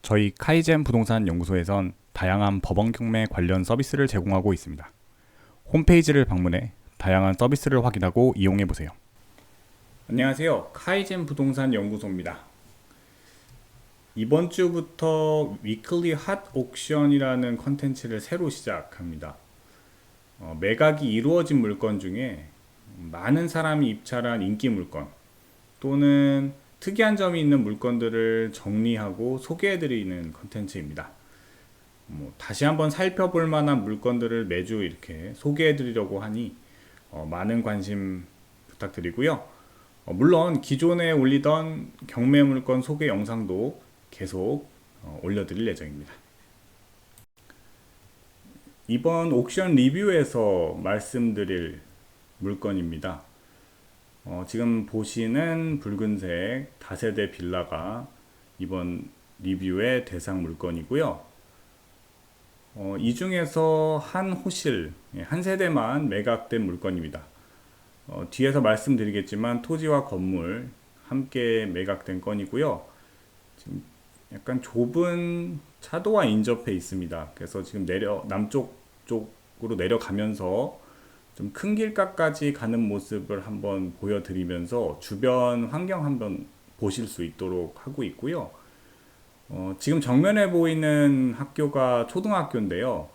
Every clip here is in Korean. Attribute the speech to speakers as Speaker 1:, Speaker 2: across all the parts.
Speaker 1: 저희 카이젠 부동산 연구소에선 다양한 법원 경매 관련 서비스를 제공하고 있습니다. 홈페이지를 방문해 다양한 서비스를 확인하고 이용해 보세요. 안녕하세요. 카이젠 부동산 연구소입니다. 이번 주부터 위클리 핫 옥션이라는 컨텐츠를 새로 시작합니다. 매각이 이루어진 물건 중에 많은 사람이 입찰한 인기 물건 또는 특이한 점이 있는 물건들을 정리하고 소개해드리는 컨텐츠입니다. 다시 한번 살펴볼 만한 물건들을 매주 이렇게 소개해드리려고 하니 많은 관심 부탁드리고요. 물론 기존에 올리던 경매 물건 소개 영상도 계속 올려드릴 예정입니다. 이번 옥션 리뷰에서 말씀드릴 물건입니다. 지금 보시는 붉은색 다세대 빌라가 이번 리뷰의 대상 물건이고요. 이 중에서 한 호실, 한 세대만 매각된 물건입니다. 뒤에서 말씀드리겠지만 토지와 건물 함께 매각된 건이고요. 지금 약간 좁은 차도와 인접해 있습니다. 그래서 지금 남쪽 쪽으로 내려가면서 좀 큰 길가까지 가는 모습을 한번 보여드리면서 주변 환경 한번 보실 수 있도록 하고 있고요. 지금 정면에 보이는 학교가 초등학교인데요.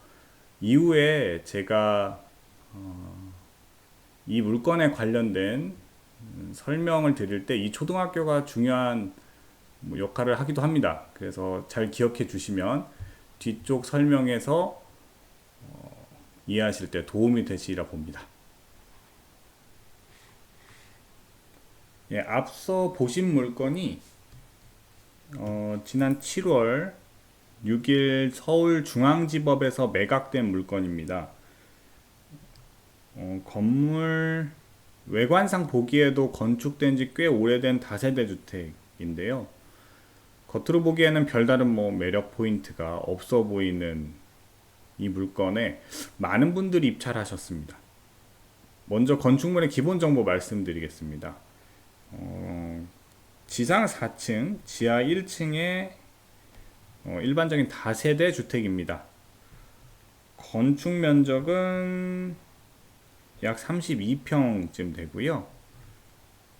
Speaker 1: 이후에 제가 이 물건에 관련된 설명을 드릴 때 이 초등학교가 중요한 역할을 하기도 합니다. 그래서 잘 기억해 주시면 뒤쪽 설명에서 이해하실 때 도움이 되시리라 봅니다. 예, 앞서 보신 물건이 지난 7월 6일 서울중앙지법에서 매각된 물건입니다. 건물 외관상 보기에도 건축된 지 꽤 오래된 다세대 주택인데요. 겉으로 보기에는 별다른 매력 포인트가 없어 보이는 이 물건에 많은 분들이 입찰하셨습니다. 먼저 건축물의 기본 정보 말씀드리겠습니다. 지상 4층, 지하 1층의 일반적인 다세대 주택입니다. 건축 면적은 약 32평쯤 되고요.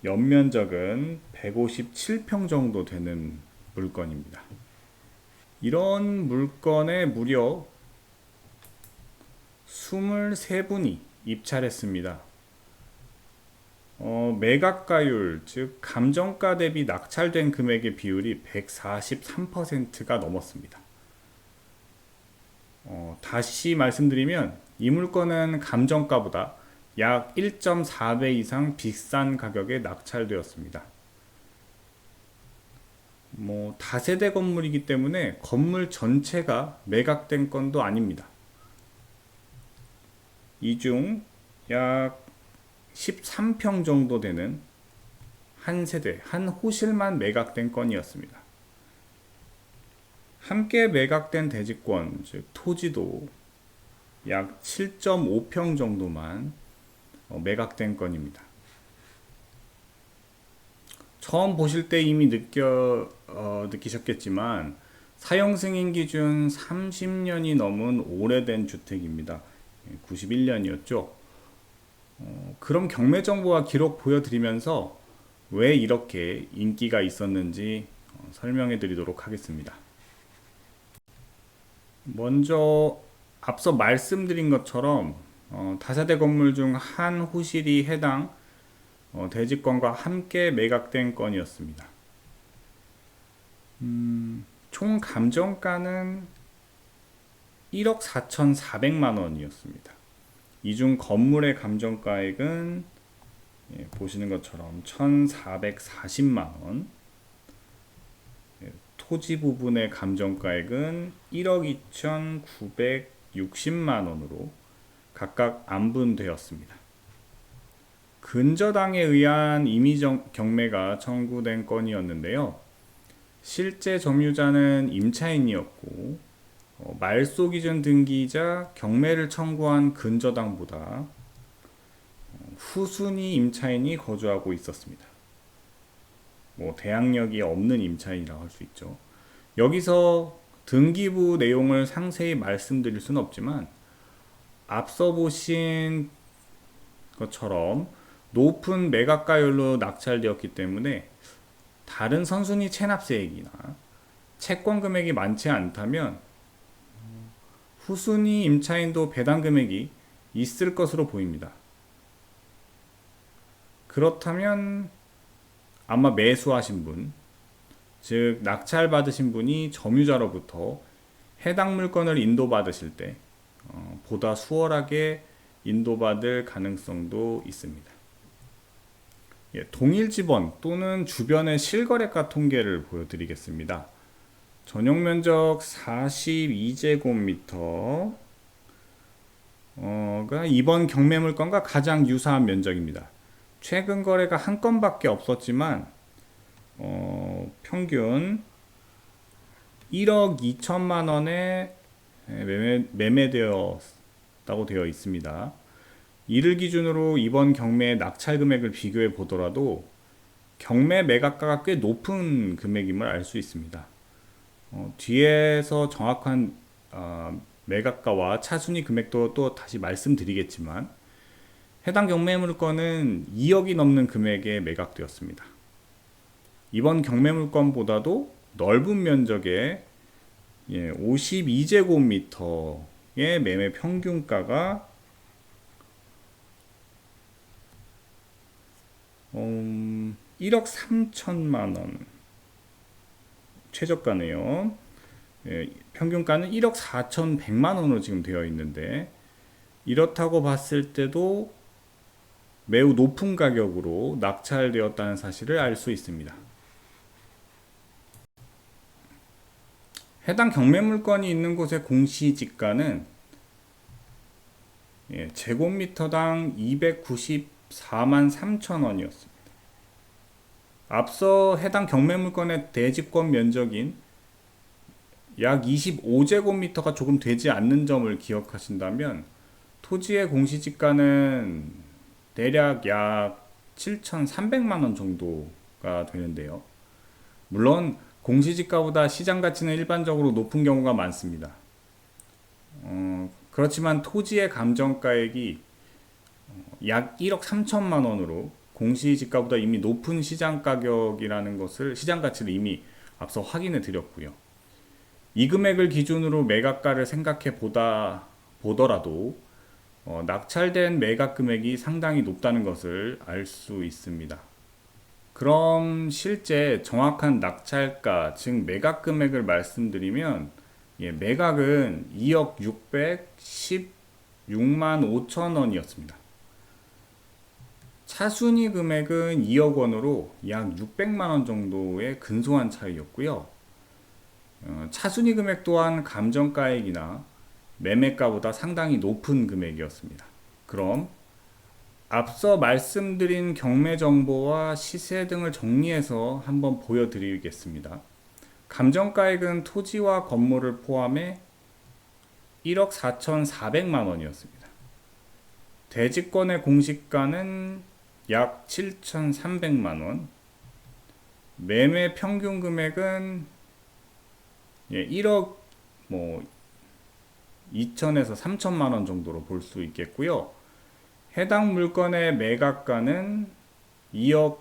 Speaker 1: 연면적은 157평 정도 되는 물건입니다. 이런 물건에 무려 23분이 입찰했습니다. 매각가율, 즉 감정가 대비 낙찰된 금액의 비율이 143%가 넘었습니다. 다시 말씀드리면 이 물건은 감정가보다 약 1.4배 이상 비싼 가격에 낙찰되었습니다. 다세대 건물이기 때문에 건물 전체가 매각된 건도 아닙니다. 이 중 약 13평 정도 되는 한 세대, 한 호실만 매각된 건이었습니다. 함께 매각된 대지권, 즉 토지도 약 7.5평 정도만 매각된 건입니다. 처음 보실 때 이미 느끼셨겠지만 사용 승인 기준 30년이 넘은 오래된 주택입니다. 91년이었죠. 그럼 경매 정보와 기록 보여드리면서 왜 이렇게 인기가 있었는지 설명해 드리도록 하겠습니다. 먼저 앞서 말씀드린 것처럼 다세대 건물 중 한 호실이 해당 대지권과 함께 매각된 건이었습니다. 총 감정가는 1억 4,400만 원이었습니다. 이 중 건물의 감정가액은 보시는 것처럼 1,440만 원, 토지 부분의 감정가액은 1억 2,960만 원으로 각각 안분되었습니다. 근저당에 의한 임의 경매가 청구된 건이었는데요. 실제 점유자는 임차인이었고 말소 기준 등기이자 경매를 청구한 근저당보다 후순위 임차인이 거주하고 있었습니다. 대항력이 없는 임차인이라고 할 수 있죠. 여기서 등기부 내용을 상세히 말씀드릴 수는 없지만 앞서 보신 것처럼 높은 매각가율로 낙찰되었기 때문에 다른 선순위 체납세액이나 채권 금액이 많지 않다면 후순위 임차인도 배당 금액이 있을 것으로 보입니다. 그렇다면 아마 매수하신 분, 즉 낙찰 받으신 분이 점유자로부터 해당 물건을 인도받으실 때 보다 수월하게 인도받을 가능성도 있습니다. 동일 지번 또는 주변의 실거래가 통계를 보여드리겠습니다. 전용 면적 42제곱미터가 이번 경매 물건과 가장 유사한 면적입니다. 최근 거래가 한 건밖에 없었지만 평균 1억 2천만 원에 매매되었다고 되어 있습니다. 이를 기준으로 이번 경매의 낙찰 금액을 비교해 보더라도 경매 매각가가 꽤 높은 금액임을 알 수 있습니다. 뒤에서 정확한 매각가와 차순위 금액도 또 다시 말씀드리겠지만 해당 경매 물건은 2억이 넘는 금액에 매각되었습니다. 이번 경매 물건보다도 넓은 면적의 52제곱미터의 매매 평균가가 1억 3천만 원 최저가네요. 평균가는 1억 4,100만 원으로 지금 되어 있는데 이렇다고 봤을 때도 매우 높은 가격으로 낙찰되었다는 사실을 알 수 있습니다. 해당 경매 물건이 있는 곳의 공시지가는 제곱미터당 294만 3천 원이었습니다. 앞서 해당 경매 물건의 대지권 면적인 약 25제곱미터가 조금 되지 않는 점을 기억하신다면 토지의 공시지가는 대략 약 7,300만 원 정도가 되는데요. 물론 공시지가보다 시장 가치는 일반적으로 높은 경우가 많습니다. 그렇지만 토지의 감정가액이 약 1억 3천만 원으로 공시지가보다 이미 높은 시장 가격이라는 것을, 시장 가치를 이미 앞서 확인해 드렸고요. 이 금액을 기준으로 매각가를 생각해 보더라도 낙찰된 매각 금액이 상당히 높다는 것을 알 수 있습니다. 그럼 실제 정확한 낙찰가, 즉 매각 금액을 말씀드리면 매각은 2억 616만 5천 원이었습니다. 차순위 금액은 2억 원으로 약 600만 원 정도의 근소한 차이였고요. 차순위 금액 또한 감정가액이나 매매가보다 상당히 높은 금액이었습니다. 그럼 앞서 말씀드린 경매 정보와 시세 등을 정리해서 한번 보여드리겠습니다. 감정가액은 토지와 건물을 포함해 1억 4,400만 원이었습니다. 대지권의 공시가는 약 7,300만 원, 매매 평균 금액은 1억 2천에서 3천만 원 정도로 볼 수 있겠고요. 해당 물건의 매각가는 2억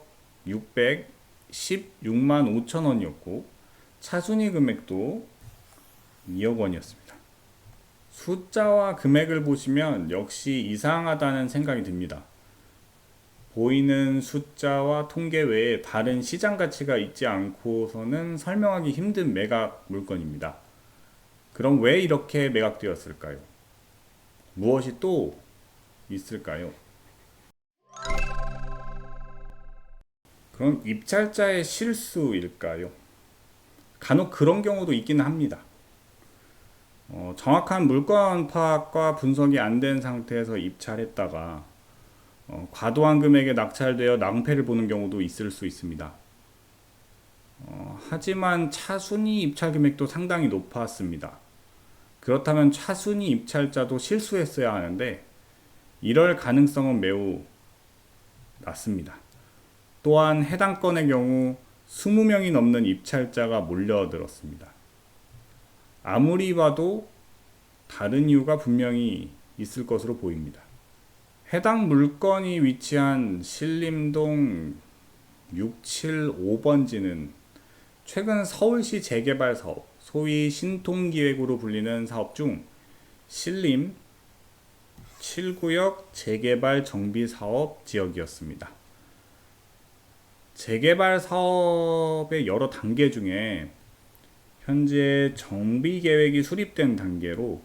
Speaker 1: 616만 5천 원이었고 차순위 금액도 2억 원이었습니다. 숫자와 금액을 보시면 역시 이상하다는 생각이 듭니다. 보이는 숫자와 통계 외에 다른 시장 가치가 있지 않고서는 설명하기 힘든 매각 물건입니다. 그럼 왜 이렇게 매각되었을까요? 무엇이 또 있을까요? 그럼 입찰자의 실수일까요? 간혹 그런 경우도 있기는 합니다. 정확한 물건 파악과 분석이 안 된 상태에서 입찰했다가 과도한 금액에 낙찰되어 낭패를 보는 경우도 있을 수 있습니다. 하지만 차순위 입찰 금액도 상당히 높았습니다. 그렇다면 차순위 입찰자도 실수했어야 하는데 이럴 가능성은 매우 낮습니다. 또한 해당 건의 경우 20명이 넘는 입찰자가 몰려들었습니다. 아무리 봐도 다른 이유가 분명히 있을 것으로 보입니다. 해당 물건이 위치한 신림동 675번지는 최근 서울시 재개발 사업, 소위 신통기획으로 불리는 사업 중 신림 7구역 재개발 정비 사업 지역이었습니다. 재개발 사업의 여러 단계 중에 현재 정비 계획이 수립된 단계로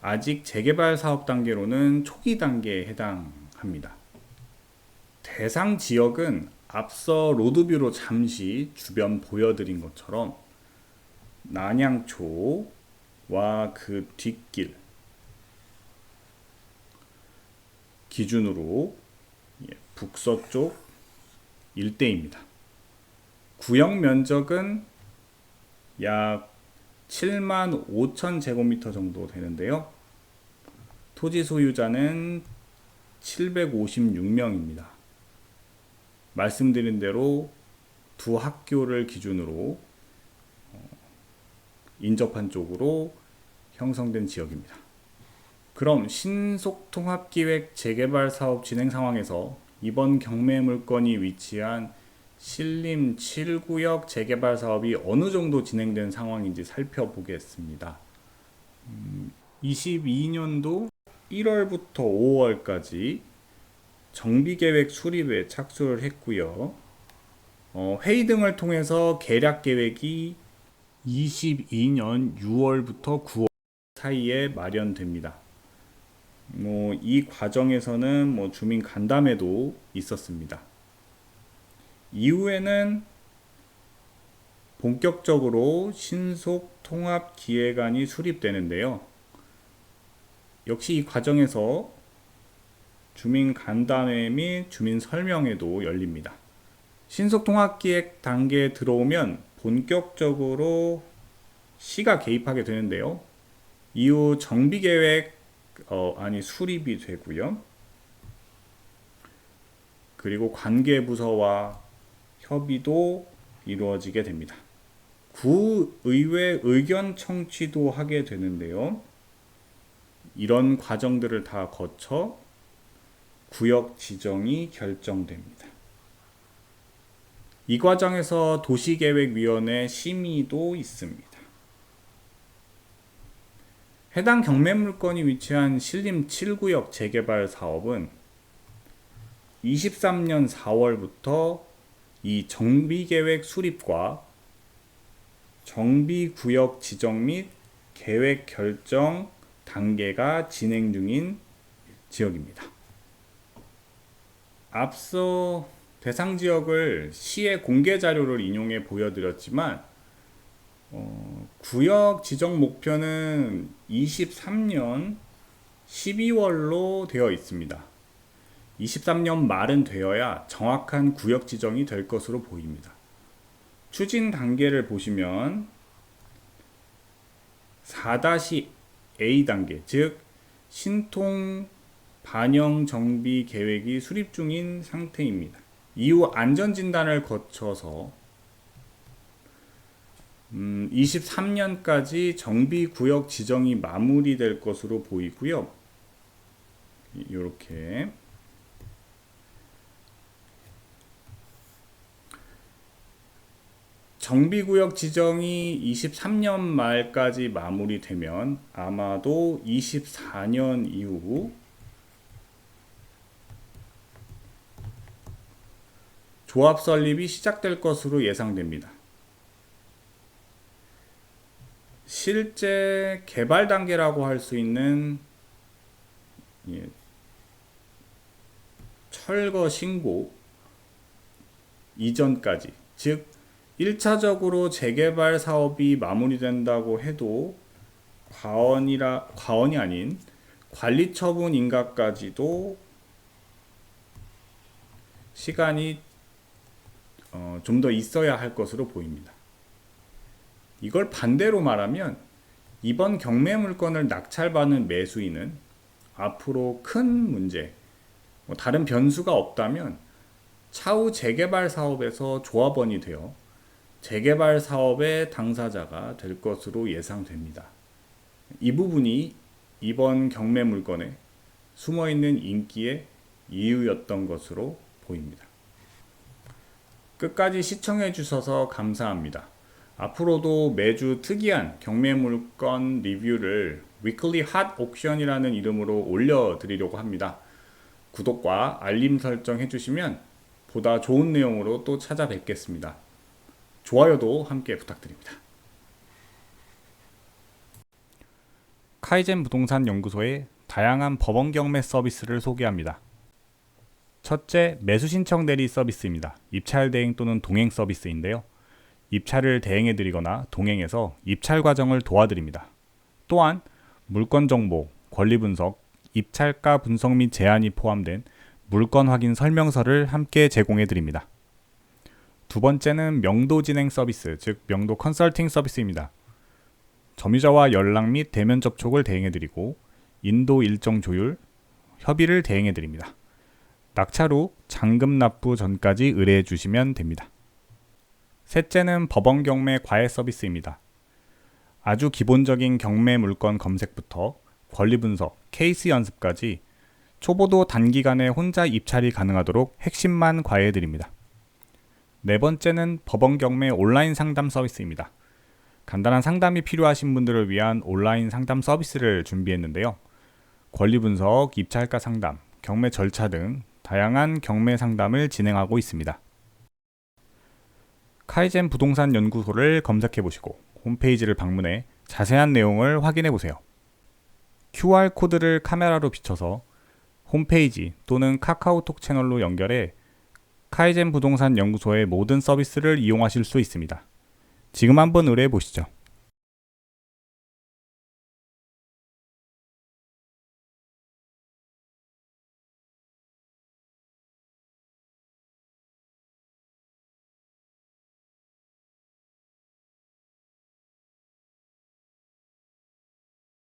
Speaker 1: 아직 재개발 사업 단계로는 초기 단계에 해당합니다. 대상 지역은 앞서 로드뷰로 잠시 주변 보여드린 것처럼 난양초와 그 뒷길 기준으로 북서쪽 일대입니다. 구역 면적은 약 7만 5천 제곱미터 정도 되는데요. 토지 소유자는 756명입니다. 말씀드린 대로 두 학교를 기준으로 인접한 쪽으로 형성된 지역입니다. 그럼 신속통합기획 재개발 사업 진행 상황에서 이번 경매 물건이 위치한 신림 7구역 재개발 사업이 어느 정도 진행된 상황인지 살펴보겠습니다. 22년도 1월부터 5월까지 정비계획 수립에 착수를 했고요. 회의 등을 통해서 계략 계획이 22년 6월부터 9월 사이에 마련됩니다. 이 과정에서는 주민 간담회도 있었습니다. 이후에는 본격적으로 신속통합기획안이 수립되는데요. 역시 이 과정에서 주민 간담회 및 주민 설명회도 열립니다. 신속통합기획 단계에 들어오면 본격적으로 시가 개입하게 되는데요. 이후 정비계획 수립이 되고요. 그리고 관계부서와 협의도 이루어지게 됩니다. 구의회 의견 청취도 하게 되는데요. 이런 과정들을 다 거쳐 구역 지정이 결정됩니다. 이 과정에서 도시계획위원회 심의도 있습니다. 해당 경매 물건이 위치한 신림 7구역 재개발 사업은 23년 4월부터 이 정비계획 수립과 정비구역 지정 및 계획 결정 단계가 진행 중인 지역입니다. 앞서 대상 지역을 시의 공개 자료를 인용해 보여드렸지만 구역 지정 목표는 23년 12월로 되어 있습니다. 23년 말은 되어야 정확한 구역 지정이 될 것으로 보입니다. 추진 단계를 보시면 4-A 단계, 즉 신통 반영 정비 계획이 수립 중인 상태입니다. 이후 안전진단을 거쳐서 23년까지 정비구역 지정이 마무리될 것으로 보이고요. 이렇게 정비구역 지정이 23년 말까지 마무리되면 아마도 24년 이후 조합 설립이 시작될 것으로 예상됩니다. 실제 개발 단계라고 할 수 있는 철거 신고 이전까지, 즉 1차적으로 재개발 사업이 마무리된다고 해도 과언이 아닌 관리처분 인가까지도 시간이 좀 더 있어야 할 것으로 보입니다. 이걸 반대로 말하면 이번 경매 물건을 낙찰받는 매수인은 앞으로 큰 문제, 다른 변수가 없다면 차후 재개발 사업에서 조합원이 되어 재개발 사업의 당사자가 될 것으로 예상됩니다. 이 부분이 이번 경매 물건에 숨어있는 인기의 이유였던 것으로 보입니다. 끝까지 시청해 주셔서 감사합니다. 앞으로도 매주 특이한 경매 물건 리뷰를 위클리 핫 옥션이라는 이름으로 올려드리려고 합니다. 구독과 알림 설정 해주시면 보다 좋은 내용으로 또 찾아뵙겠습니다. 좋아요도 함께 부탁드립니다. 카이젠 부동산 연구소의 다양한 법원 경매 서비스를 소개합니다. 첫째, 매수 신청 대리 서비스입니다. 입찰 대행 또는 동행 서비스인데요. 입찰을 대행해 드리거나 동행해서 입찰 과정을 도와드립니다. 또한 물건 정보, 권리 분석, 입찰가 분석 및 제안이 포함된 물건 확인 설명서를 함께 제공해 드립니다. 두 번째는 명도 진행 서비스, 즉 명도 컨설팅 서비스입니다. 점유자와 연락 및 대면 접촉을 대행해 드리고 인도 일정 조율, 협의를 대행해 드립니다. 낙찰 후 잔금 납부 전까지 의뢰해 주시면 됩니다. 셋째는 법원 경매 과외 서비스입니다. 아주 기본적인 경매 물건 검색부터 권리 분석, 케이스 연습까지 초보도 단기간에 혼자 입찰이 가능하도록 핵심만 과외해 드립니다. 네 번째는 법원 경매 온라인 상담 서비스입니다. 간단한 상담이 필요하신 분들을 위한 온라인 상담 서비스를 준비했는데요. 권리 분석, 입찰가 상담, 경매 절차 등 다양한 경매 상담을 진행하고 있습니다. 카이젠 부동산 연구소를 검색해 보시고 홈페이지를 방문해 자세한 내용을 확인해 보세요. QR코드를 카메라로 비춰서 홈페이지 또는 카카오톡 채널로 연결해 카이젠 부동산 연구소의 모든 서비스를 이용하실 수 있습니다. 지금 한번 의뢰해 보시죠.